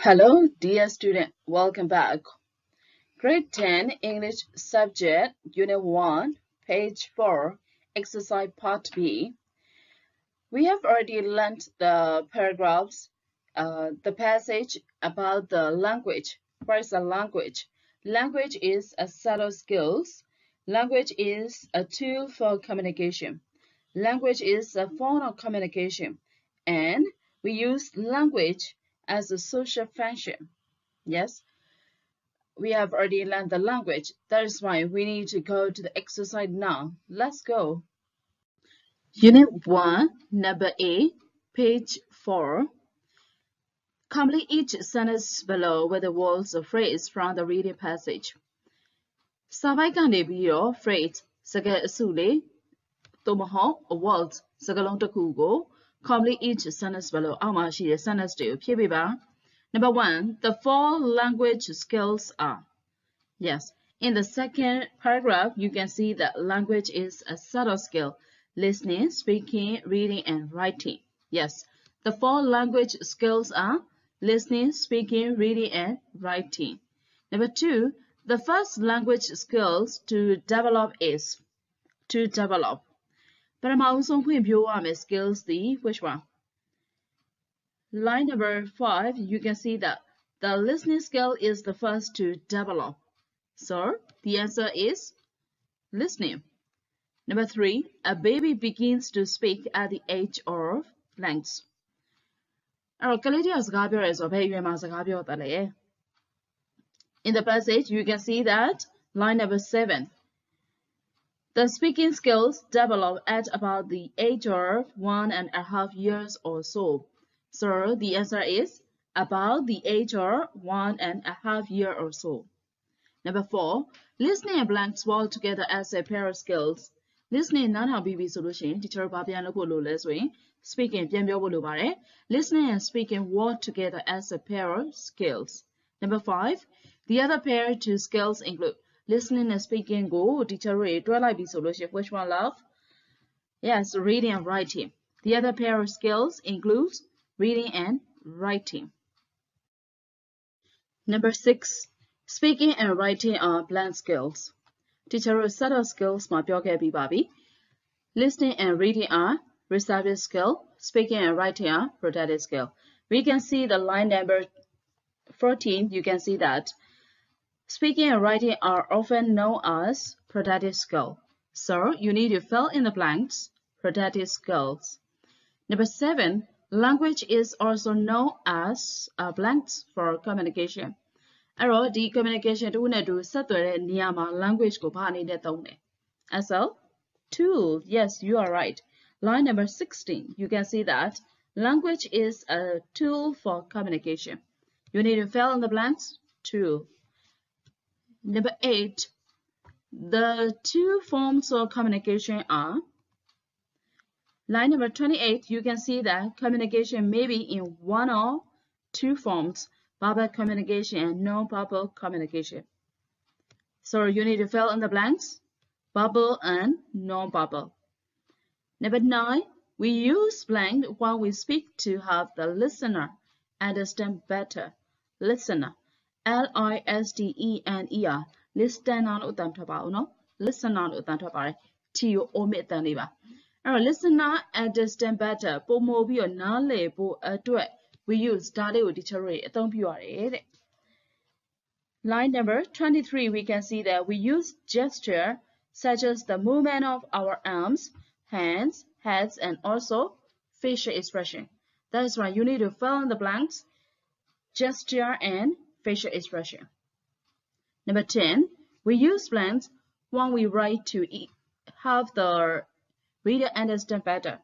Hello, dear student. Welcome back. Grade 10 English Subject, Unit 1, page 4, Exercise Part B. We have already learned the paragraphs, the passage about the language. What is a language? Language is a set of skills. Language is a tool for communication. Language is a form of communication. And we use language as a social function. Yes, we have already learned the language. That is why we need to go to the exercise now. Let's go. Unit 1, number A, page 4. Complete each sentence below with the words or phrase from the reading passage. စာပိုက်ကနေပြီးတော့ phrase စကားအစုလေးသို့မဟုတ် a word စကားလုံးတစ်ခုကို complete each sentence below အောက်မှာရှိတဲ့ sentence တွေကိုဖြည့်ပေးပါ Number 1, the four language skills are. Yes, in the second paragraph, you can see that language is a set of skills: listening, speaking, reading, and writing. Yes, the four language skills are listening, speaking, reading, and writing. Number 2, the first language skills to develop is to develop. ပထမဆုံးဖွံ့ဖြိုးရမယ့် skills သည် which one? Line number 5, you can see that the listening skill is the first to develop. So, the answer is listening. Number 3, a baby begins to speak at the age of blanks. အဲ့တော့ကလေးတယောက်စကားပြောရဲဆိုဘယ်အရွယ်မှာစကားပြောတတ်လဲ In the passage, you can see that line number 7. The speaking skills develop at about the age of 1.5 years or so. So the answer is about the age of 1.5 years or so. Number 4, listening and blanks work together as a pair of skills. Listening နားထောင်ပြီးပြီဆိုလို့ရှိရင် teacher ဘာပြန်လုပ်ဖို့လိုလဲဆိုရင် speaking ပြန်ပြောဖို့လိုပါတယ် Listening and speaking work together as a pair of skills. Number 5, the other pair to skills include listening and speaking ကို teacher တွေတွဲလိုက်ပြီဆိုလို့ရှိရင် which one love? Yes, reading and writing. The other pair of skills includes reading and writing. Number 6, speaking and writing are blank skills. Teacher set of skills မှာပြောခဲ့ပြီးပါပြီ Listening and reading are receptive skill. Speaking and writing are protective skill. We can see the line number 14. You can see that speaking and writing are often known as protective skill. So you need to fill in the blanks. Protective skills. Number 7. Language is also known as blanks for communication. အဲ့တော့ဒီ communication တစ်ခုနဲ့တူဆက်သွယ်တဲ့နေရာမှာ language ကိုဘာအနေနဲ့သုံးလဲ As a tool. Yes, you are right. Line number 16. You can see that language is a tool for communication. You need to fill in the blanks. Tool. Number 8. The two forms of communication are. Line number 28, you can see that communication may be in one or two forms, verbal communication and non-verbal communication. So you need to fill in the blanks, verbal and non-verbal. Number 9, we use blank when we speak to have the listener understand better. Listener, L-I-S-T-E-N-E-R, listener လို့အတန်ထွက်ပါဦးနော် listener လို့အတန်ထွက်ပါတယ် T ကို omit အတန်လေးပါအဲ့တော့ listener understand better ပိုမိုပြီးတော့နားလည်ဖို့အတွက် we use ဒါလေးကို teacher တွေအသုံးပြုရတယ်တဲ့ Line number 23, we can see that we use gesture such as the movement of our arms, hands, heads, and also facial expression. That is why you need to fill in the blanks, gesture and facial expression. Number 10, we use blanks when we write to have the reader understand better.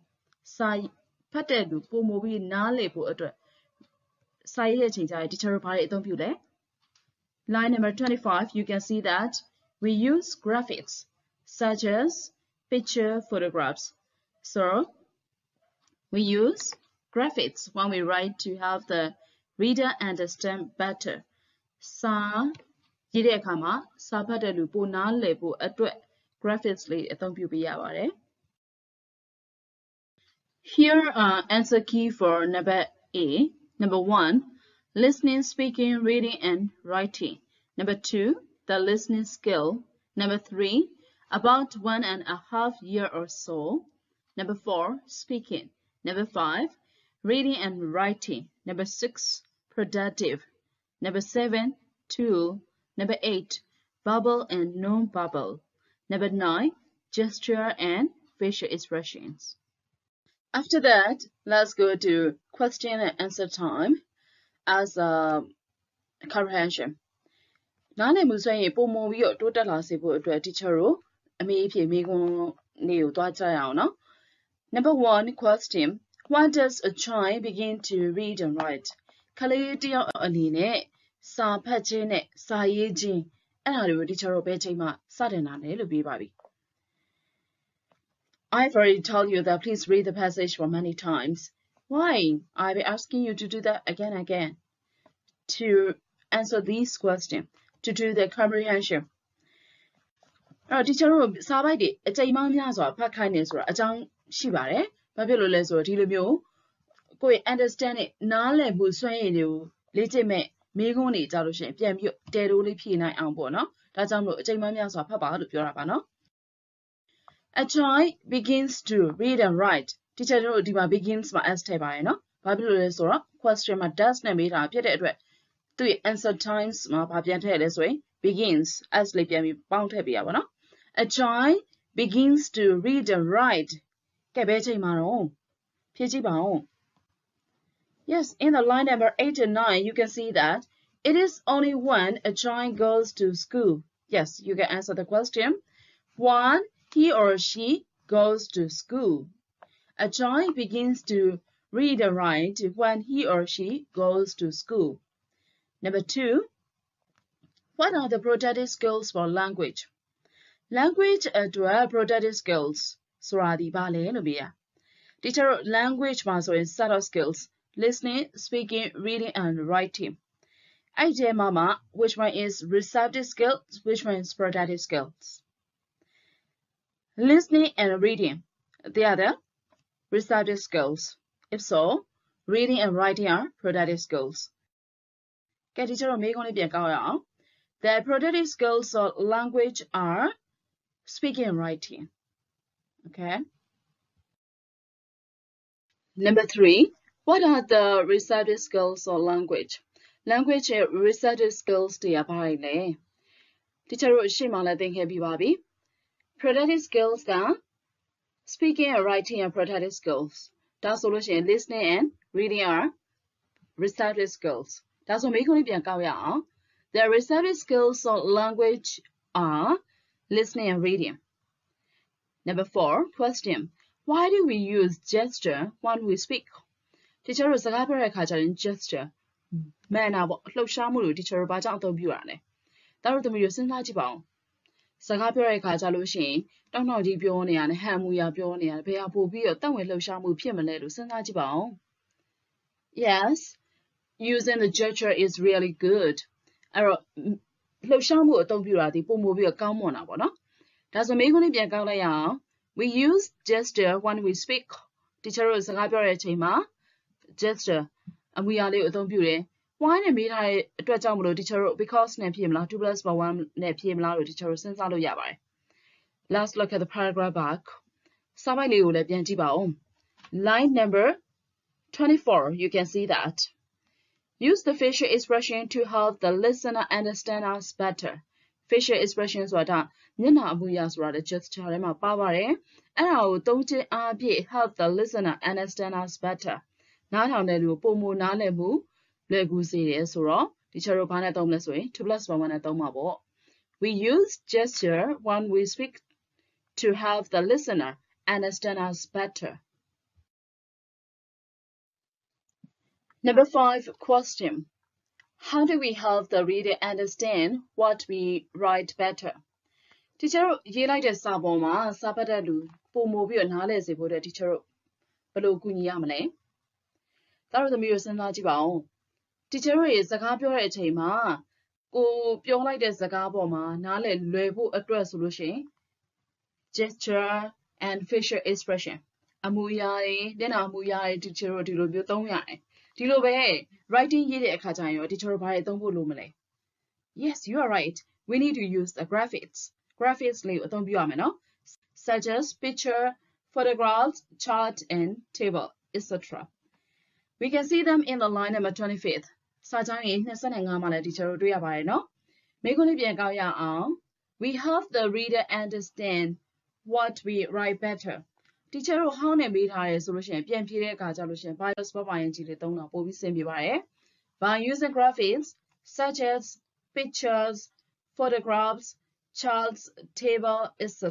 စာဖတ်တဲ့လူပိုမိုပြီးနားလည်ဖို့အတွက်စာရေးတဲ့အချိန်ကျရင် teacher တို့ဘာတွေအသုံးပြုလဲ Line number 25, you can see that we use graphics such as picture photographs. So we use graphics when we write to have the reader understand better. စာရေးတဲ့အခါမှာစာဖတ်တဲ့လူပိုနားလည်ဖို့အတွက် graphics လေးအသုံးပြုပေးရပါတယ် Here are answer key for number A. Number 1, listening, speaking, reading, and writing. Number 2, the listening skill. Number 3, about 1.5 years or so. Number 4, speaking. Number 5, reading and writing. Number 6, productive. Number 7, tool. Number 8, bubble and non-bubble. Number 9, gesture and facial expressions. After that, let's go to question and answer time as a comprehension. နားလည်မှုစွမ်းရည်ပုံမပြီးတော့တိုးတက်လာစေဖို့အတွက် teacher တို့အမေးအဖြေမေးခွန်းလေးကိုတွားကြရအောင်နော် Number 1 question. When does a child begin to read and write? ကလေးတယောက်အနေနဲ့စာဖတ်ခြင်းနဲ့စာရေးခြင်းအဲ့ဒါတွေကို teacher တို့ဘယ်ချိန်မှစတင်တာလဲလို့ပြောပါပြီ I've already told you that please read the passage for many times. Why? I'll be asking you to do that again and again to answer these questions, to do the comprehension. အဲ့တော့ teacher တို့စာပိုက်တွေအချိန်မှများစွာဖတ်ခိုင်းနေဆိုတာအကြောင်းရှိပါတယ်။ဘာဖြစ်လို့လဲဆိုတော့ဒီလိုမျိုးကိုယ့်ရဲ့ understand နဲ့နားလည်မှုစွမ်းရည်တွေကိုလေ့ကျင့်မဲ့မေးခွန်းတွေကြားလို့ရှိရင်ပြန်ပြီးတဲတိုးလေးဖြည့်နိုင်အောင်ပေါ့နော်။ဒါကြောင့်မလို့အချိန်မှများစွာဖတ်ပါလို့ပြောတာပါနော်။ A child begins to read and write. Teacher တို့ဒီမှာ begins မှာ s ထည့်ပါရနော်။ဘာဖြစ်လို့လဲဆိုတော့ question မှာ does နဲ့မေးတာဖြစ်တဲ့အတွက်သူ့ answer times မှာဘာပြန်ထည့်လဲဆိုရင် begins s လေးပြန်ပြီးပေါင်းထည့်ပေးရပါနော်။ A child begins to read and write. ကဲဘယ်ချိန်မှာတော့ဖြည့်ကြည့်ပါဦး Yes, in the line number 8 and 9 you can see that it is only when a child goes to school. Yes, you can answer the question. When he or she goes to school. A child begins to read and write when he or she goes to school. Number 2, what are the productive skills for language? Languageအတွက် productive skills ဆိုတာဒီပါလဲလို့ပြရ Teacher language မှာဆိုရင် set of skills listening, speaking, reading and writing. အဲ့ဒီမှာ which one is receptive skills, which one is productive skills? Listening and reading, the other receptive skills. If so, reading and writing are productive skills. ကဲ teacher တို့မေးခွန်းလေးပြန်ကောက်ရအောင် The productive skills of language are speaking and writing. Okay. Number 3, what are the receptive skills of language? Language receptive skills တွေကဘာတွေလဲ Teacher တို့ရှေ့မှာလည်းသင်ခဲ့ပြီးပါပြီ Productive skills က speaking and writing are productive skills. ဒါဆိုလို့ရှိရင် listening and reading are receptive skills. ဒါဆိုမေးခွန်းလေးပြန်ကောက်ရအောင် The receptive skills of language are listening and reading. Number 4, question. Why do we use gesture when we speak? Teacher တို့စကားပြောတဲ့အခါကျရင် gesture manner ပေါ့လှုပ်ရှားမှုလို့ teacher တို့ဘာကြောင့်အသုံးပြုရလဲဒါတို့သမီးတို့စဉ်းစားကြည့်ပါဦးစကားပြောတဲ့အခါကျလို့ရှိရင်တောင်းတောင်းကြီးပြောနေရတယ်ဟန်မူရပြောနေရတယ်ဘယ်ဟာပို့ပြီးတော့တတ်ဝင်လှုပ်ရှားမှုဖြစ်မလဲလို့စဉ်းစားကြည့်ပါဦး Yes, using the gesture is really good. အဲ့တော့လှုပ်ရှားမှုအသုံးပြုတာဒီပုံမပြီးတော့ကောင်းမွန်တာပေါ့နော်ဒါဆိုမေးခွန်းလေးပြန်ကောက်လိုက်ရအောင် We use gesture when we speak. Teacher တို့စကားပြောတဲ့အချိန်မှာ gesture အမူအရာလေးကိုအသုံးပြုတယ် Why နဲ့မေးထားတဲ့အတွက်ကြောင့်မလို့ teacher တို့ because နဲ့ဖြည့်မလား 2 plus 1 နဲ့ဖြည့်မလားလို့ teacher တို့စဉ်းစားလို့ရပါတယ် Let's look at the paragraph back. စာပိုက်လေးကိုလည်းပြန်ကြည့်ပါဦး Line number 24, you can see that. Use the facial expression to help the listener understand us better. Facial expression ဆိုတာမျက်နှာအမူအရာဆိုတာလည်း gesture ထဲမှာပါပါတယ်အဲ့ဒါကိုသုံးခြင်းအားဖြင့် help the listener understand us better နားထောင်တဲ့လူကိုပုံမနားလည်မှုလွယ်ကူစေတယ်ဆိုတော့ teacher တို့ဘာနဲ့သုံးမလဲဆိုရင် 2 plus 1 နဲ့သုံးမှာပေါ့ We use gesture when we speak to help the listener understand us better. Number 5, question. How do we help the reader understand what we write better? Teacher တို့ရေးလိုက်တဲ့စာပေါ်မှာစာဖတ်တဲ့လူပုံမပြီးတော့နားလည်စေဖို့တဲ့ teacher တို့ဘယ်လိုကူညီရမလဲဒါတို့သမီးတို့စဉ်းစားကြည့်ပါဦး teacher တို့ရဲ့စကားပြောတဲ့အချိန်မှာကိုပြောလိုက်တဲ့စကားပေါ်မှာနားလည်လွယ်ဖို့အတွက်ဆိုလို့ရှိရင် gesture and facial expression အမူအရာတွေမျက်နှာအမူအရာတွေ teacher တို့ဒီလိုမျိုးသုံးရတယ် ဒီလိုပဲ writing ရေးတဲ့အခါကျရင်ရော teacher ဘာတွေသုံးဖို့လိုမလဲ Yes, you are right. We need to use the graphics. Graphics လေးကိုအသုံးပြုရမယ်နော် such as picture, photographs, chart, and table, etc. We can see them in the line number 25th. စာကြောင်းရေး25မှာလည်း teacher တို့တွေ့ရပါတယ်နော် မိကုန်းလေးပြန်ကောက်ရအောင် We help the reader understand what we write better. Teacher တို့ဟောင်းနေပေးထားရဲဆိုလို့ရှိရင်ပြန်ဖြေတဲ့အခါကျလို့ရှိရင် bios ပပရင်ကြီးလေးသုံးတာပို့ပြီးဆင်ပြေပါတယ် By using graphics such as pictures, photographs, charts, table, etc.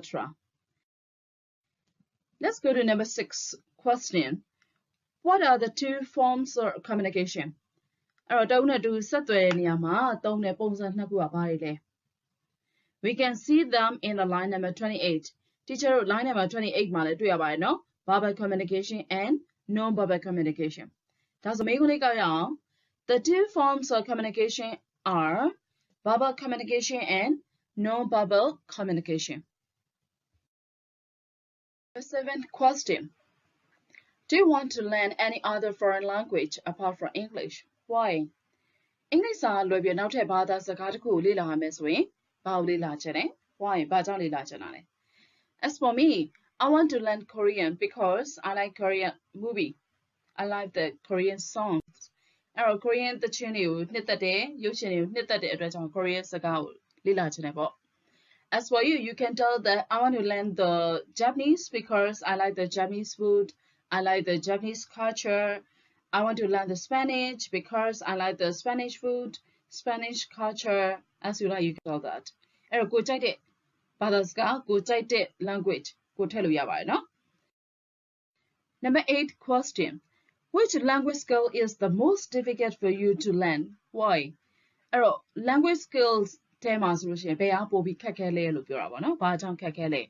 Let's go to number 6 question. What are the two forms of communication? အဲ့တော့တုံးနဲ့တူဆက်သွယ်တဲ့နေရာမှာသုံးတဲ့ပုံစံနှစ်ခုကဘာတွေလဲ We can see them in the line number 28. Teacher line number 28မှာလည်းတွေ့ရပါတယ်နော် verbal communication and non-verbal communication. ဒါဆိုမိကုန်းလေးကောက်ရအောင် The two forms of communication are verbal communication and non-verbal communication. The 7th question. Do you want to learn any other foreign language apart from English? Why? အင်္ဂလိပ်စာလွယ်ပြီးနောက်ထပ်ဘာသာစကားတစ်ခုကိုလေ့လာရမယ်ဆိုရင်ဘာကိုလေ့လာချင်လဲ Why ဘာကြောင့်လေ့လာချင်တာလဲ As for me, I want to learn Korean because I like Korean movie. I like the Korean songs. အဲ့တော့ Korean သချင်းတွေကိုနှစ်သက်တယ်ရုပ်ရှင်တွေကိုနှစ်သက်တဲ့အတွက်ကြောင့် Korean စကားကိုလေ့လာချင်တယ်ပေါ့ As for you, you can tell that I want to learn the Japanese because I like the Japanese food. I like the Japanese culture. I want to learn the Spanish because I like the Spanish food, Spanish culture. As you like, you can tell that. အဲ့တော့ကိုကြိုက်တဲ့ဘာသာစကားကိုကြိုက်တဲ့ language ကိုထည့်လို့ရပါတယ်နော် Number 8 question. Which language skill is the most difficult for you to learn? Why? အဲ့တော့ language skills ထဲမှာဆိုလို့ရှိရင်ဘယ်အားပိုပြီးခက်ခဲလဲလို့ပြောတာပေါ့နော်ဘာကြောင့်ခက်ခဲလဲ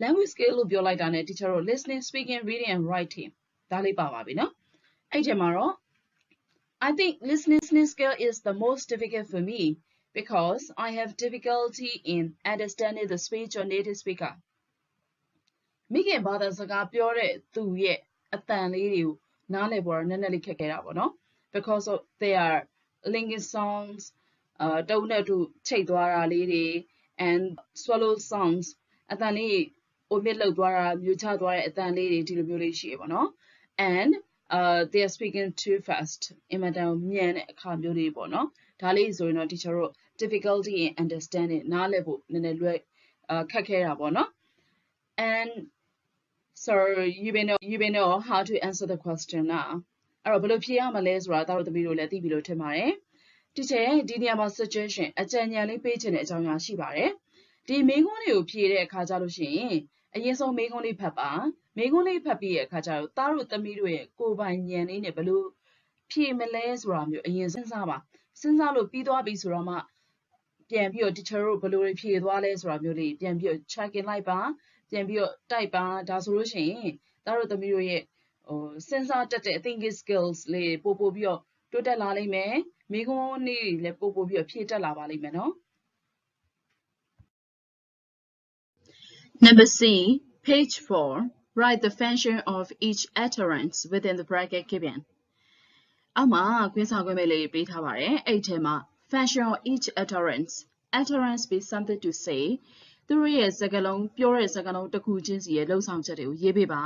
language skill လို့ပြောလိုက်တာနဲ့ teacher တို့ listening, speaking, reading and writing ဒါလေးပါပါပြီနော်အဲ့ထဲမှာတော့ I think listening skill is the most difficult for me because I have difficulty in understanding the speech of native speaker မိခင်ဘာသာစကားပြောတဲ့သူရဲ့အတန်လေးတွေကိုနားလည်ဖို့နည်းနည်းလေးခက်ခဲတာပေါ့နော် because of their linking songs တုံးနဲ့တူချိတ်သွားတာလေးတွေ and swallow songs အတန်လေး omit လုပ်သွားတာမျိုးချသွားတဲ့အတန်လေးတွေဒီလိုမျိုးလေးရှိရပါတော့ and they are speaking too fast အင်မတန်မြန်တဲ့အခါမျိုးလေးပေါ့နော်ဒါလေးဆိုရင်တော့ teacher တို့ difficulty in understanding နားလည်ဖို့နည်းနည်းလွယ်ခက်ခဲတာပေါ့နော် and so you may know how to answer the question now အဲ့တော့ဘယ်လိုဖြေရမလဲဆိုတာတို့သမီးတို့လည်းသိပြီလို့ထင်ပါတယ် teacher ဒီနေရာမှာ suggestion အကြံဉာဏ်လေးပေးချင်တဲ့အကြောင်းအရာရှိပါတယ်ဒီမိကုန်းလေးကိုဖြေတဲ့အခါကျလို့ရှိရင်အရင်ဆုံးမိကုန်းလေးဖတ်ပါမိကုန်းလေးဖတ်ပြီးတဲ့အခါကျတော့သားတို့သမီးတို့ရဲ့ကိုယ်ပိုင်ဉာဏ်လေးနဲ့ဘယ်လိုဖြေမလဲဆိုတာမျိုးအရင်စဉ်းစားပါစဉ်းစားလို့ပြီးသွားပြီဆိုတော့မှပြန်ပြီးတော့ teacher တို့ဘယ်လိုဖြေသွားလဲဆိုတာမျိုးလေးပြန်ပြီးတော့ check in လိုက်ပါပြန်ပြီးတော့တိုက်ပါဒါဆိုလို့ရှိရင်သားတို့သမီးတို့ရဲ့စဉ်းစားတတ်တဲ့ thinking skills လေးပို့ပြီးတော့တိုးတက်လာလိမ့်မယ်မိကုန်းလေးလည်းပို့ပြီးတော့ဖြေတတ်လာပါလိမ့်မယ်နော် Number C, page 4. Write the function of each utterance within the bracket given. အောက်မှာကွင်းစာခွင့်မဲ့လေးပေးထားပါတယ်အဲ့ထဲမှာ function of each utterance be something to say သူတို့ရဲ့စကားလုံးပြောတဲ့စကားလုံးတစ်ခုချင်းစီရဲ့လှုပ်ဆောင်ချက်တွေကိုရေးပေးပါ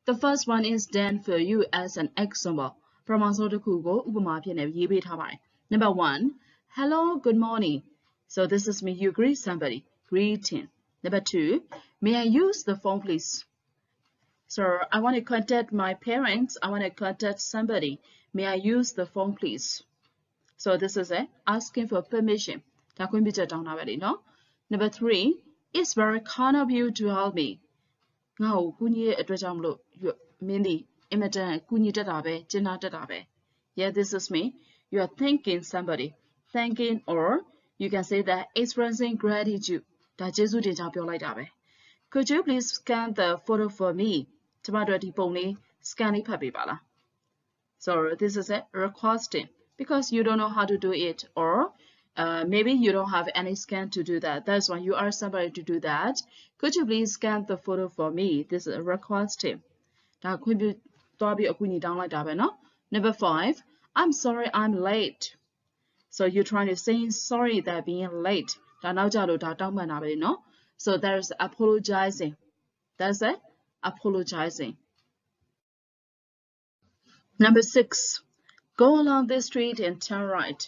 The first one is done for you as an example ပထမဆုံးတစ်ခုကိုဥပမာဖြစ်နေရေးပေးထားပါတယ် Number 1 Hello, good morning. So this is me, you greet somebody. Greeting. Number 2, may I use the phone, please? So I want to contact my parents. I want to contact somebody. May I use the phone, please? So this is asking for permission. Number 3, it's very kind of you to help me. Yeah, this is me. You are thanking somebody. Thanking, or you can say that expressing gratitude. Could you please scan the photo for me? Scan it. So this is requesting because you don't know how to do it, or maybe you don't have any scan to do that. That's why you ask somebody to do that. Could you please scan the photo for me? This is requesting. Number 5, I'm sorry I'm late. So you're trying to say sorry that being late. So there's apologizing. That's it. Apologizing. Number 6, go along this street and turn right.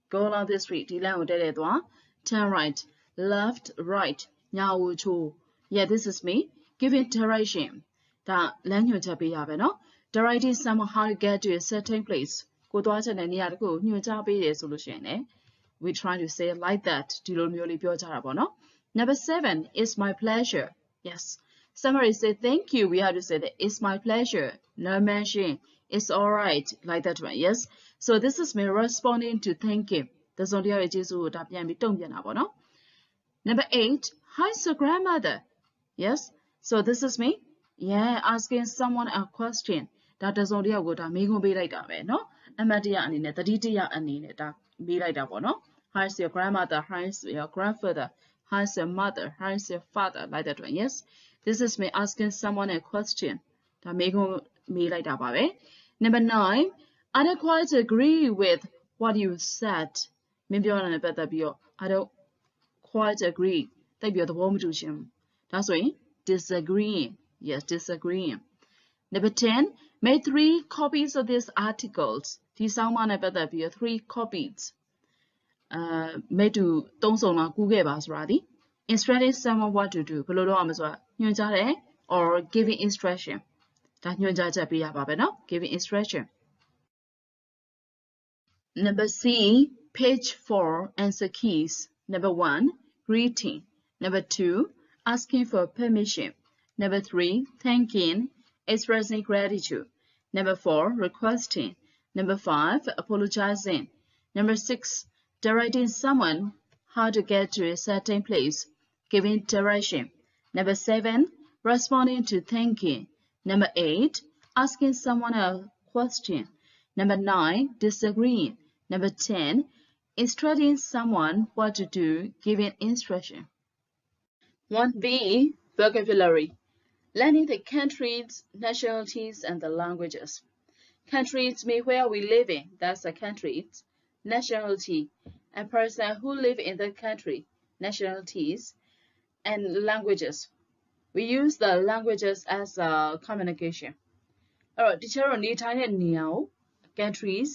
Go along this street. Turn right. Left, right. Yeah, this is me. Giving direction. Directing someone how to get to a certain place. We try to say it like that. Number 7, it's my pleasure. Yes. Somebody say thank you. We have to say that it's my pleasure. No mention. It's alright. Like that one. Yes. So this is me responding to thank you. Number 8, how's your grandmother? Yes. So this is me. Yeah, asking someone a question. That does not be like that. No? Be like that. How's your grandmother? How's your grandfather? How's your mother? How's your father? Like that one. Yes. This is me asking someone a question. That be like that. Number 9, I don't quite agree with what you said. Maybe I don't quite agree. That's why disagreeing. Yes, disagreeing. Number 10, make 3 copies of these articles. 3 copies. Make to 3စုံမှာကူးခဲ့ပါဆိုတာဒီ instructing someone what to do ဘယ်လိုလုပ်ရမလဲဆိုတာညွှန်ကြားတယ် or giving instruction ဒါညွှန်ကြားချက်ပေးရပါပဲเนาะ giving instruction. Number C, page 4, answer keys. Number 1, greeting. Number 2, asking for permission. Number 3, thanking, expressing gratitude. Number 4, requesting. Number 5, apologizing. Number 6, directing someone how to get to a certain place, giving direction. Number 7, responding to thanking. Number 8, asking someone a question. Number 9, disagreeing. Number 10, instructing someone what to do, giving instruction. 1B, vocabulary. Learning the countries, nationalities, and the languages. Countries mean where we live in, that's a country. Nationality, a person who live in the country. Nationalities. And languages. We use the languages as a communication. Alright, teacher နေထိုင်တဲ့နေရာကို countries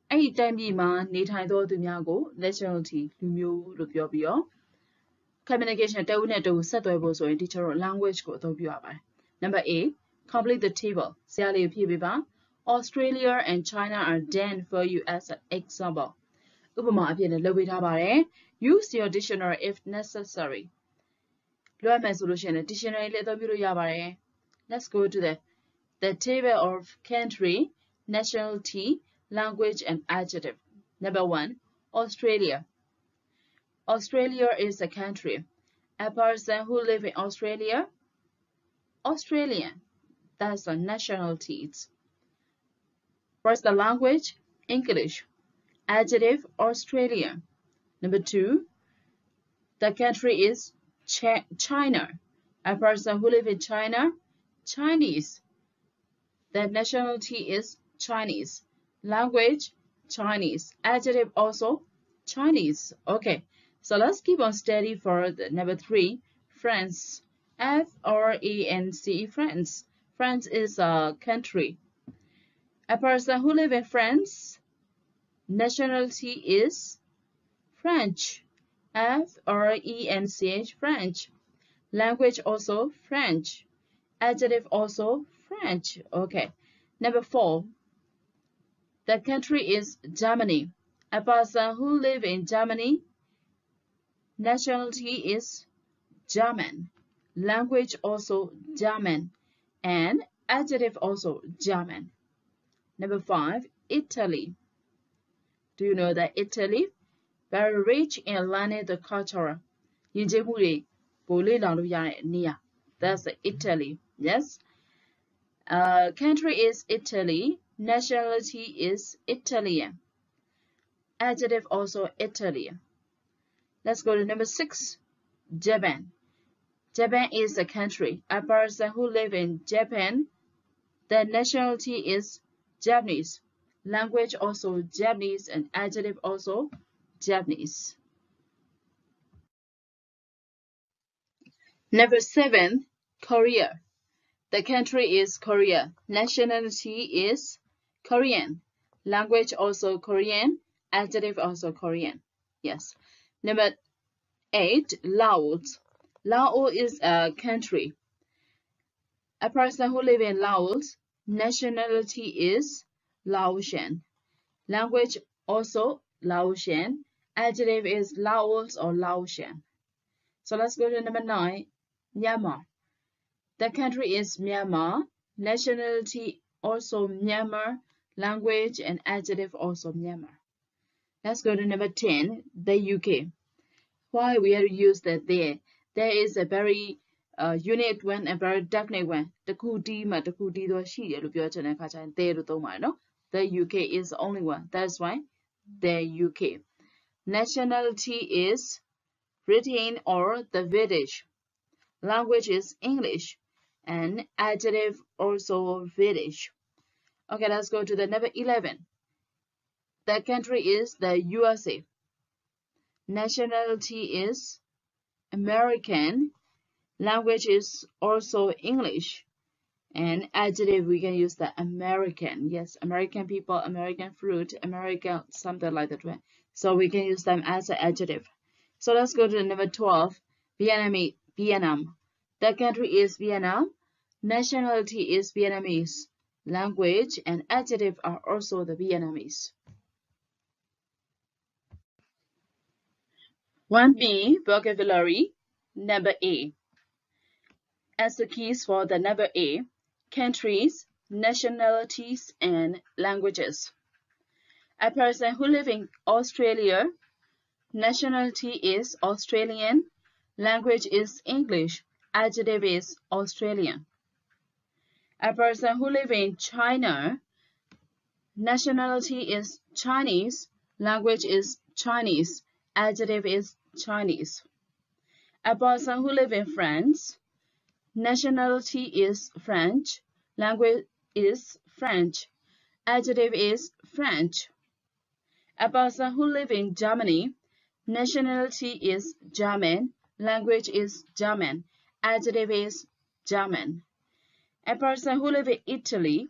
အဲ့ဒီတိုင်းပြည်မှာနေထိုင်သောသူများကို nationality လူမျိုးလို့ပြောပြီးတော့ communication တဦးနဲ့တဦးဆက်သွယ်ဖို့ဆိုရင် teacher တို့ language ကိုအသုံးပြုရပါတယ်. Number 8, complete the table. ဇာတ်လေးကိုဖြည့်ပေးပါ. Australia and China are done for you as an example. ဥပမာအဖြစ်နဲ့လုပ်ပေးထားပါတယ်. Use your dictionary if necessary. လိုအပ်မယ်ဆိုလို့ရှိရင် dictionary လေးအသုံးပြုလို့ရပါတယ်. Let's go to the table of country, nationality, language, and adjective. Number 1, Australia. Australia is a country. A person who lives in Australia, Australian. That's the nationalities. What's the language? English. Adjective, Australian. Number 2, the country is China. A person who lives in China, Chinese. The nationality is Chinese. Language, Chinese. Adjective also Chinese. Okay, so let's keep on study for the number 3, France. France. France is a country. A person who lives in France, nationality is French. French. Language also French. Adjective also French. Okay. Number 4, the country is Germany. A person who lives in Germany, nationality is German. Language also German. And adjective also German. Number 5, Italy. Do you know that Italy? Very rich in learning the culture. That's Italy. Yes. Country is Italy. Nationality is Italian. Adjective also Italian. Let's go to number 6, Japan. Japan is a country. A person who lives in Japan, the nationality is Japanese. language also Japanese, and adjective also Japanese. Number 7, Korea. The country is Korea. Nationality is Korean. Language also Korean. Adjective also Korean. Yes. Number 8, Laos. Laos is a country. A person who lives in Laos, nationality is Laotian. Language also Laotian. Adjective is Laos or Laotian. So let's go to number 9, Myanmar. The country is Myanmar. Nationality also Myanmar. Language and adjective also Myanmar. Let's go to number 10, the UK. Why we have used that there? There is a very unique one and very definite one. The UK is the only one. That's why the UK. Nationality is Britain or the British. Language is English. And adjective also British. Okay, let's go to the number 11. The country is the USA. Nationality is American. Language is also English. And adjective, we can use the American. Yes, American people, American fruit, American, something like that. So we can use them as an adjective. So let's go to the number 12, Vietnam. The country is Vietnam. Nationality is Vietnamese. Language and adjective are also the Vietnamese. 1B, vocabulary, number A. Answer keys for the number A, countries, nationalities, and languages. A person who lives in Australia, nationality is Australian, language is English, adjective is Australian. A person who lives in China, nationality is Chinese, language is Chinese, adjective is Chinese. A person who lives in France, nationality is French, language is French, adjective is French. A person who lives in Germany, nationality is German, language is German, adjective is German. A person who lives in Italy,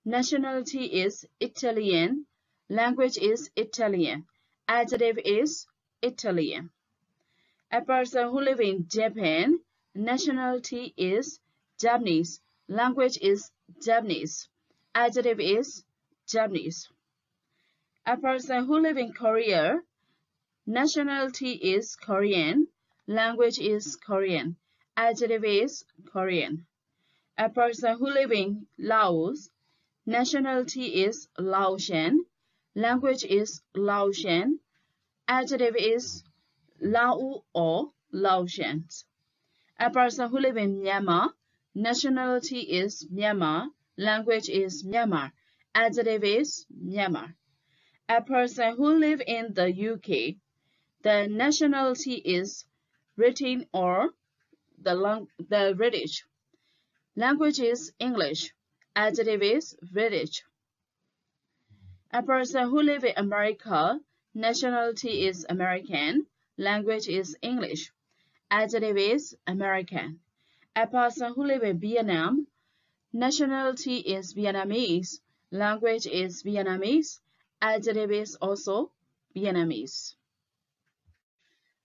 nationality is Italian, language is Italian, adjective is Italian. A person who lives in Japan, nationality is Japanese, language is Japanese, adjective is Japanese. A person who lives in Korea, nationality is Korean, language is Korean, adjective is Korean. A person who lives in Laos, nationality is Laotian, language is Laotian, adjective is Lao or Laotian. A person who lives in Myanmar, nationality is Myanmar, language is Myanmar, adjective is Myanmar. A person who lives in the UK, the nationality is Britain or the British. Language is English, adjective is British. A person who lives in America, nationality is American, language is English, adjective is American. A person who lives in Vietnam, nationality is Vietnamese, language is Vietnamese, adjective is also Vietnamese.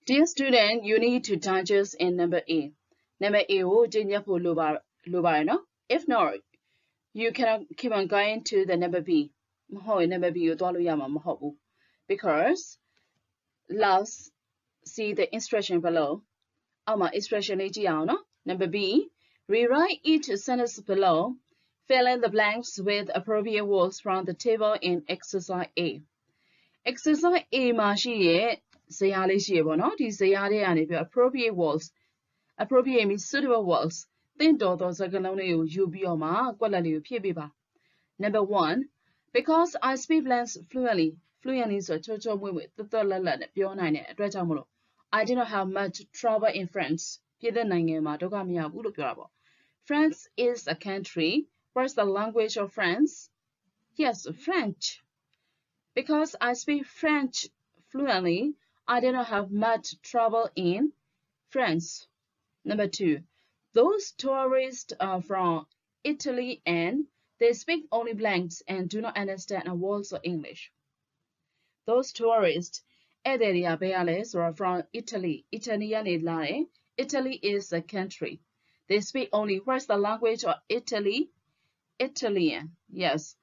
Dear student, you need to digest in number A. Number A will If not, you cannot keep on going to the number B. Number B because let's see the instruction below. Instruction Number B, rewrite each sentence below. Fill in the blanks with appropriate words from the table in exercise A. Exercise A မှာရှိရဲ့ဇယားလေးရှိရပေါ့နော်ဒီဇယားလေးကနေပြီး appropriate words appropriate means suitable words သင့်တော်သောစကားလုံးလေးကိုယူပြီးတော့မှကွက်လက်လေးကိုဖြည့်ပေးပါ Number 1 because I speak fluently ဆိုချောချောမွေ့မွေ့သွက်သွက်လက်လက်နဲ့ပြောနိုင်တဲ့အတွက်ကြောင့်မလို့ I did not have much trouble in France ပြည်သက်နိုင်ငံမှာဒုက္ခမရဘူးလို့ပြောတာပေါ့ France is a country. What's the language of France? Yes, French. Because I speak French fluently, I did not have much trouble in France. Number 2. Those tourists are from Italy and they speak only blanks and do not understand a word of English. Those tourists, are from Italy. Italy is a country. They speak only, what's the language of Italy? Italian, yes.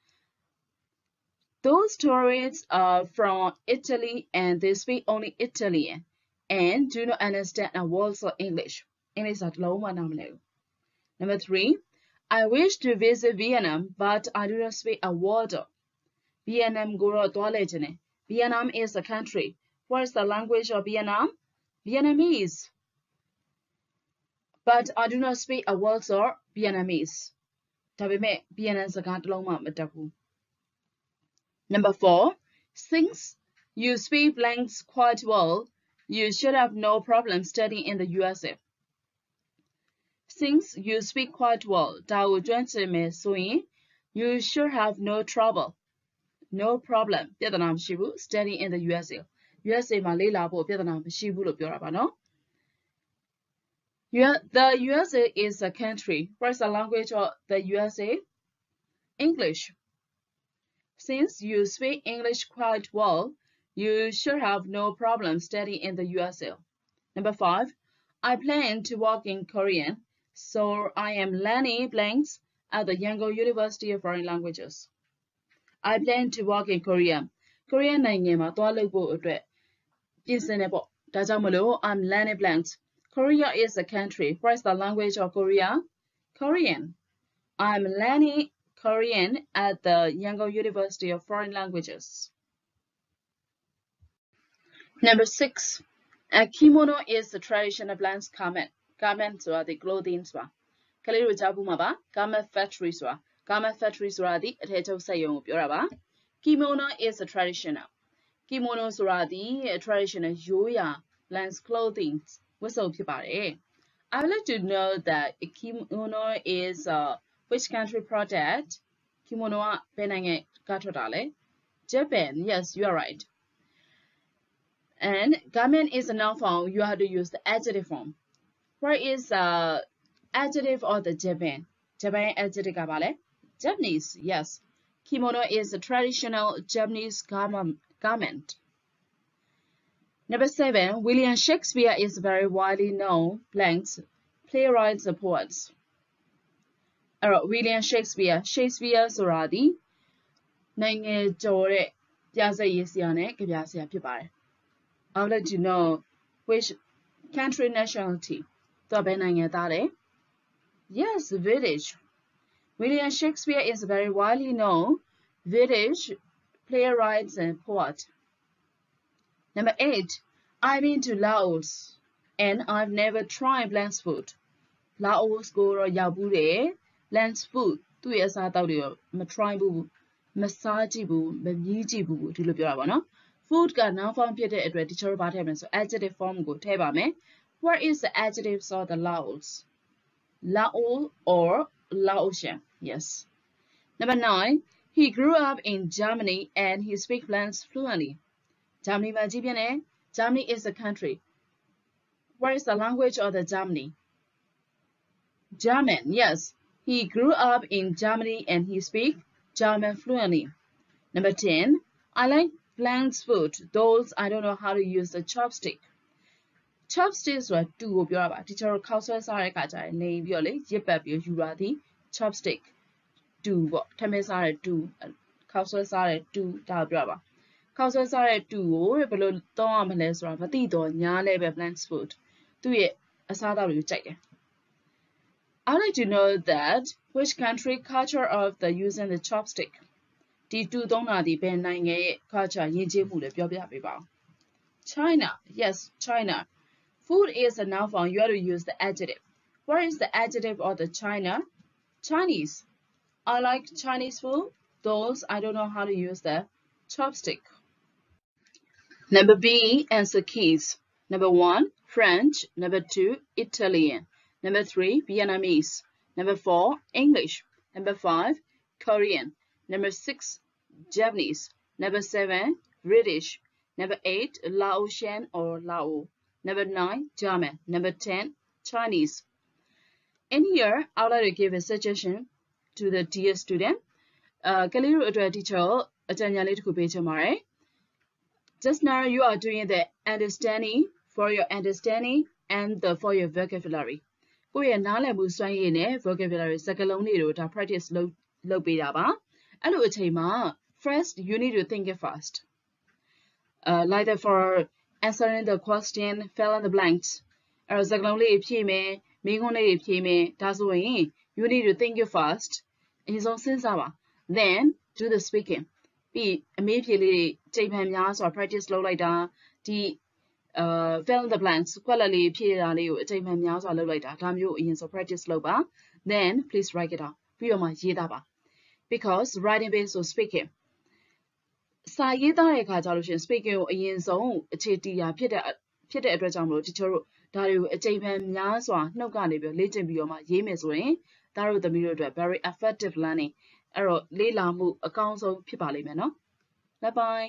Those tourists are from Italy and they speak only Italian and do not understand a word of English. English at low. Number 3. I wish to visit Vietnam, but I do not speak a word of Vietnam. Vietnam is a country. What is the language of Vietnam? Vietnamese. But I do not speak a word of Vietnamese. ဒါပေမဲ့ Vietnam စကားတစ်လုံးမှမတတ်ဘူး Number 4. Since you speak blanks quite well, you should have no problem studying in the USA. Since you speak quite well, ဒါကိုကျွမ်းကျင်မယ်ဆိုရင် you should have no trouble. No problem. ပြဿနာမရှိဘူး studying in the USA. USA မှာလေ့လာဖို့ပြဿနာမရှိဘူးလို့ပြောတာပါနော် The USA is a country. What is the language of the USA? English. Since you speak English quite well, you should have no problem studying in the USA. Number 5. I plan to work in Korean, so I am learning blanks at the Yangon University of Foreign Languages. I plan to work in Korea. Korean နိုင်ငံမှာသွားလုပ်ဖို့အတွက်ပြင်ဆင်နေပေါ့ဒါကြောင့်မလို့ I'm learning blanks. Korea is a country. What is the language of Korea? Korean. I'm learning Korean at the Yangon University of Foreign Languages. Number 6. A kimono is a traditional blanks garment. Garments are the clothing. ကလေးတို့ကြားဘူးမှာပါ garment factory ဆိုတာ garment factory ဆိုတာဒီအထည်ချုပ်စက်ရုံကိုပြောတာပါ Kimono is a traditional. Kimono ဆိုတာဒီ traditional ရိုးရာ blanks clothing ဝတ်စုံဖြစ်ပါတယ် I would like to know that kimono is which country product? Kimono ကဘယ်နိုင်ငံကထွက်တာလဲ Japan. Yes, you are right. And garment is a noun form. You have to use the adjective form. What is adjective of the Japan? Japan adjective ကဘာလဲ Japanese. Yes. Kimono is a traditional Japanese garment. Number 7. William Shakespeare is very widely known blanks playwrights and poets. William Shakespeare ဆိုတာဒီနိုင်ငံကျော်တဲ့ပြဇာတ်ရေးဆရာနဲ့ကြပြဆရာဖြစ်ပါတယ် I would like to know which country nationality သူဘယ်နိုင်ငံသားလဲ Yes, British. William Shakespeare is a very widely known British playwright and poet. Number 8. I've been to Laos and I've never tried blanks food. Laos ကိုတော့ရောက်ဘူးတယ် blanks food သူ့ရဲ့အစားအသောက်တွေတော့မ try ဘူးမစားကြည့်ဘူးမမြည်ကြည့်ဘူးဒီလိုပြောတာပါနော် food က noun form ဖြစ်တဲ့အတွက်ဒီချောဘာထည့်မလဲဆို adjective form ကိုထည့်ပါမယ် What is the adjective of the Laos? Laos or Laotian? Yes. Number 9. He grew up in Germany and he speaks blanks fluently. Germany မှာကြီးပြင်းတယ် Germany is a country. What is the language of the Germany? German. Yes. He grew up in Germany and he speaks German fluently. Number 10. I like blanks food. Those I don't know how to use the chopstick. Chopstick ဆိုတာတူကိုပြောတာပါဒီကျတော့ခောက်ဆွဲစားတဲ့အခါကျရင်နေပြီးတော့လေရစ်ပတ်ပြီးယူတာဒီ chopstick တူပေါ့ထမင်းစားတဲ့တူခောက်ဆွဲစားတဲ့တူဒါကိုပြောတာပါခောက်ဆွဲစားတဲ့တူကိုဘယ်လိုသုံးရမလဲဆိုတာမသိတော့ညားလဲပဲ blanks food သူ့ရဲ့အစားအသောက်တွေကိုကြိုက်တယ် I would like to know that which country culture of the using the chopstick ဒီတူသုံးတာဒီဘယ်နိုင်ငံရဲ့ culture ယဉ်ကျေးမှုလဲပြောပြပေးပါဦး China. Yes, China. Food is a noun form. You have to use the adjective. What is the adjective of the China? Chinese. I like Chinese food. Those I don't know how to use the chopstick. Number B, answer keys. Number 1, French. Number 2, Italian. Number 3, Vietnamese. Number 4, English. Number 5, Korean. Number 6, Japanese. Number 7, British. Number 8, Laotian or Lao. Number 9, German. Number 10, Chinese. In here, I would like to give a suggestion to the dear student. Kaliru adwa teacher, atanya ku page mare. Just now you are doing the understanding for your understanding and for your vocabulary. ကိုယ့်ရဲ့နားလည်မှုစွမ်းရည်နဲ့ vocabulary စကားလုံးတွေကိုဒါ practice လုပ်ပေးတာပါ။အဲ့လိုအချိန်မှာ first you need to think it fast. Like that for answering the question, fill in the blanks. အဲ့တော့စကားလုံးလေးဖြည့်မယ်၊မိန်းခွန်းလေးဖြည့်မယ်။ဒါဆိုရင် you need to think it fast. အရင်ဆုံးစဉ်းစားပါ။ Then do the speaking. ပြီးအမေးဖြေလေးချိန်ဖန်များစွာ practice လုပ်လိုက်တာဒီ fill in the blanks ကွက်လက်လေးဖြည့်တာလေးကိုအချိန်မှန်များစွာလုပ်လိုက်တာဒါမျိုးအရင်ဆုံး practice လုပ်ပါ then please write it down ပြီးတော့မှရေးသားပါ because writing based on speaking စာရေးသားတဲ့အခါကျလို့ရှိရင် speaking ကိုအရင်ဆုံးအခြေတည်ရာဖြစ်တဲ့အတွက်ကြောင့်မလို့တချို့တို့ဒါတွေကိုအချိန်မှန်များစွာနှုတ်ကနေပြီးလေ့ကျင့်ပြီးတော့မှရေးမယ်ဆိုရင်ဒါတို့သမီးတို့အတွက် very effective learning အဲ့တော့လေ့လာမှုအကောင်းဆုံးဖြစ်ပါလိမ့်မယ်နော် bye bye